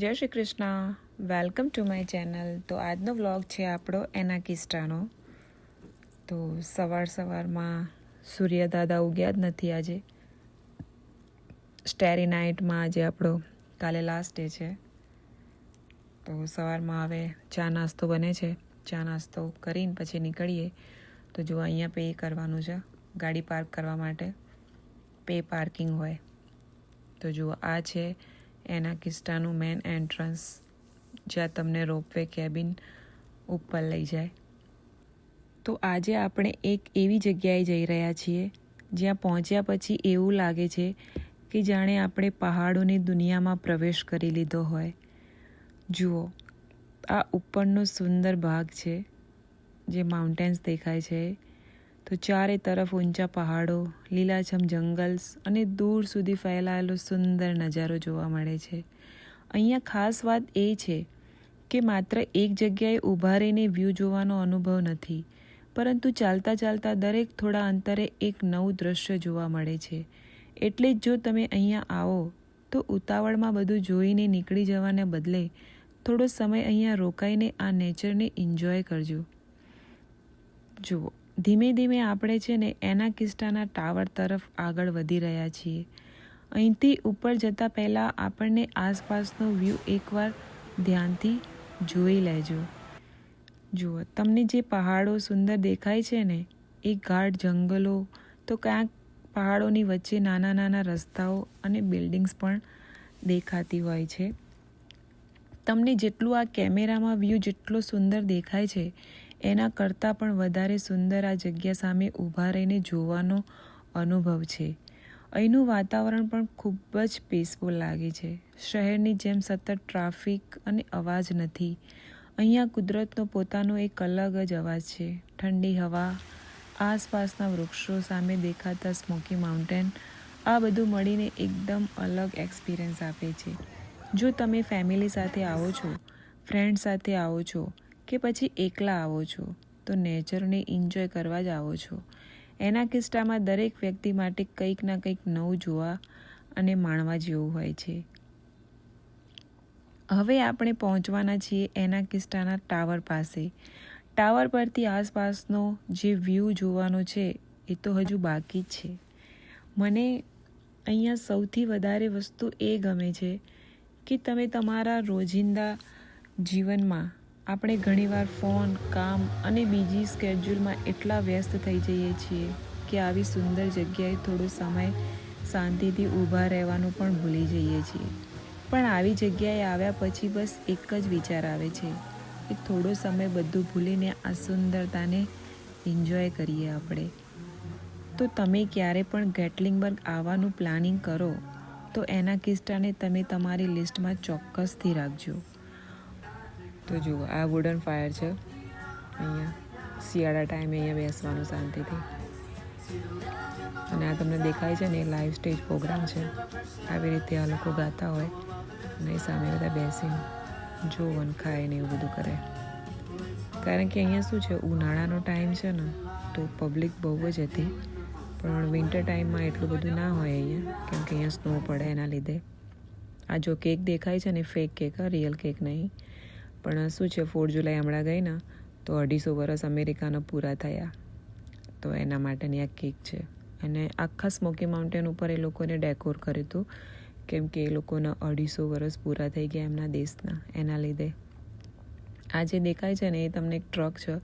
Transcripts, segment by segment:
જય Shri Krishna, welcome to my channel. તો આજનો વ્લોગ છે આપણો એના કિસ્સાનો. તો સવારમાં સૂર્યદાદા ઉગ્યા જ નથી આજે. સ્ટેરી નાઇટમાં આજે આપણો કાલે લાસ્ટ ડે છે. તો સવારમાં હવે ચા નાસ્તો બને છે. ચા નાસ્તો કરીને પછી નીકળીએ. તો જો અહીંયા પે કરવાનું છે ગાડી પાર્ક કરવા માટે. પે પાર્કિંગ હોય. તો જુઓ આ છે એના કિસ્સાનું મેન એન્ટ્રન્સ, જ્યાં તમને રોપવે કેબિન ઉપર લઈ જાય. તો આજે આપણે એક એવી જગ્યાએ જઈ રહ્યા છીએ જ્યાં પહોંચ્યા પછી એવું લાગે છે કે જાણે આપણે પહાડોની દુનિયામાં પ્રવેશ કરી લીધો હોય. જુઓ, આ ઉપરનો સુંદર ભાગ છે જે માઉન્ટેન્સ દેખાય છે. તો ચારે તરફ ઊંચા પહાડો, લીલાછમ જંગલ્સ અને દૂર સુધી ફેલાયેલો સુંદર નજારો જોવા મળે છે. અહીંયા ખાસ વાત એ છે કે માત્ર એક જગ્યાએ ઊભા રહીને વ્યૂ જોવાનો અનુભવ નથી, પરંતુ ચાલતા ચાલતા દરેક થોડા અંતરે એક નવું દૃશ્ય જોવા મળે છે. એટલે જ જો તમે અહીંયા આવો તો ઉતાવળમાં બધું જોઈને નીકળી જવાને બદલે થોડો સમય અહીંયા રોકાઈને આ નેચરને એન્જોય કરજો. જુઓ, ધીમે ધીમે આપણે છે ને એના કિસ્સાના ટાવર તરફ આગળ વધી રહ્યા છીએ. અહીંથી ઉપર જતાં પહેલાં આપણને આસપાસનો વ્યૂ એકવાર ધ્યાનથી જોઈ લેજો. જુઓ, તમને જે પહાડો સુંદર દેખાય છે ને, એ ગાઢ જંગલો, તો ક્યાંક પહાડોની વચ્ચે નાના નાના રસ્તાઓ અને બિલ્ડિંગ્સ પણ દેખાતી હોય છે. તમને જેટલું આ કેમેરામાં વ્યૂ જેટલો સુંદર દેખાય છે, એના કરતાં પણ વધારે સુંદર આ જગ્યા સામે ઊભા રહીને જોવાનો અનુભવ છે. અહીંનું વાતાવરણ પણ ખૂબ જ પીસફુલ લાગે છે. શહેરની જેમ સતત ટ્રાફિક અને અવાજ નથી. અહીંયા કુદરતનો પોતાનો એક અલગ જ અવાજ છે. ઠંડી હવા, આસપાસના વૃક્ષો, સામે દેખાતા સ્મોકી માઉન્ટેન, આ બધું મળીને એકદમ અલગ એક્સપિરિયન્સ આપે છે. જો તમે ફેમિલી સાથે આવો છો, ફ્રેન્ડ સાથે આવો છો કે પછી એકલા આવો છો, તો નેચરને એન્જોય કરવા જ આવો છો. એના કિસ્સામાં દરેક વ્યક્તિ માટે કંઈક ના કંઈક નવું જોવા અને માણવા જેવું હોય છે. હવે આપણે પહોંચવાના છીએ એના કિસ્સાના ટાવર પાસે. ટાવર પરથી આસપાસનો જે વ્યૂ જોવાનો છે એ તો હજુ બાકી જ છે. મને અહીંયા સૌથી વધારે વસ્તુ એ ગમે છે કે તમે તમારા રોજિંદા જીવનમાં આપણે ઘણીવાર ફોન, કામ અને બીજી સ્કેડ્યુલમાં એટલા વ્યસ્ત થઈ જઈએ છીએ કે આવી સુંદર જગ્યાએ થોડો સમય શાંતિથી ઊભા રહેવાનું પણ ભૂલી જઈએ છીએ. પણ આવી જગ્યાએ આવ્યા પછી બસ એક જ વિચાર આવે છે કે થોડો સમય બધું ભૂલીને આ સુંદરતાને એન્જોય કરીએ આપણે. તો તમે ક્યારે પણ ગેટલિંગબર્ગ આવવાનું પ્લાનિંગ કરો તો એના કિસ્સાને તમે તમારી લિસ્ટમાં ચોક્કસથી રાખજો. તો જુઓ, આ વુડન ફાયર છે. અહીંયા શિયાળા ટાઈમે અહીંયા બેસવાનું શાંતિથી. અને આ તમને દેખાય છે ને એ લાઈવ સ્ટેજ પ્રોગ્રામ છે. આવી રીતે આ લોકો ગાતા હોય અને એ સામે બધા બેસીને જોવન ખાય ને એવું બધું કરે. કારણ કે અહીંયા શું છે, ઉનાળાનો ટાઈમ છે ને તો પબ્લિક બહુ જ હતી. પણ વિન્ટર ટાઈમમાં એટલું બધું ના હોય અહીંયા, કેમ કે અહીંયા સ્નો પડે એના લીધે. આ જો કેક દેખાય છે ને, ફેક કેક, રિયલ કેક નહીં. પણ શું છે, 4 જુલાઈ હમણાં ગઈ ને તો 250 વર્ષ અમેરિકાના પૂરા થયા. તો એના માટેની આ કેક છે. અને આખા સ્મોકી માઉન્ટેન ઉપર એ લોકોને ડેકોર કર્યું હતું, કેમ કે એ લોકોના 250 વર્ષ પૂરા થઈ ગયા એમના દેશના. એના લીધે આ જે દેખાય છે ને એ તમને એક ટ્રક છે.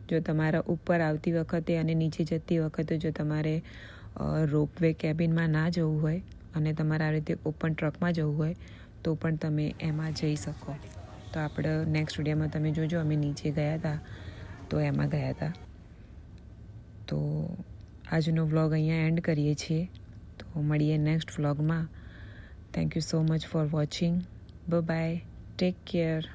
જો તમારા ઉપર આવતી વખતે અને નીચે જતી વખતે જો તમારે રોપવે કેબિનમાં ના જવું હોય અને તમારે આ રીતે ઓપન ટ્રકમાં જવું હોય તો પણ તમે એમાં જઈ શકો. તો આપણે નેક્સ્ટ વિડીયોમાં તમે જોજો, અમે નીચે ગયા હતા તો એમાં ગયા હતા. તો આજનો વ્લોગ અહીંયા એન્ડ કરીએ છીએ. તો મળીએ નેક્સ્ટ વ્લોગમાં. Thank you so much for watching. Bye bye. Take care.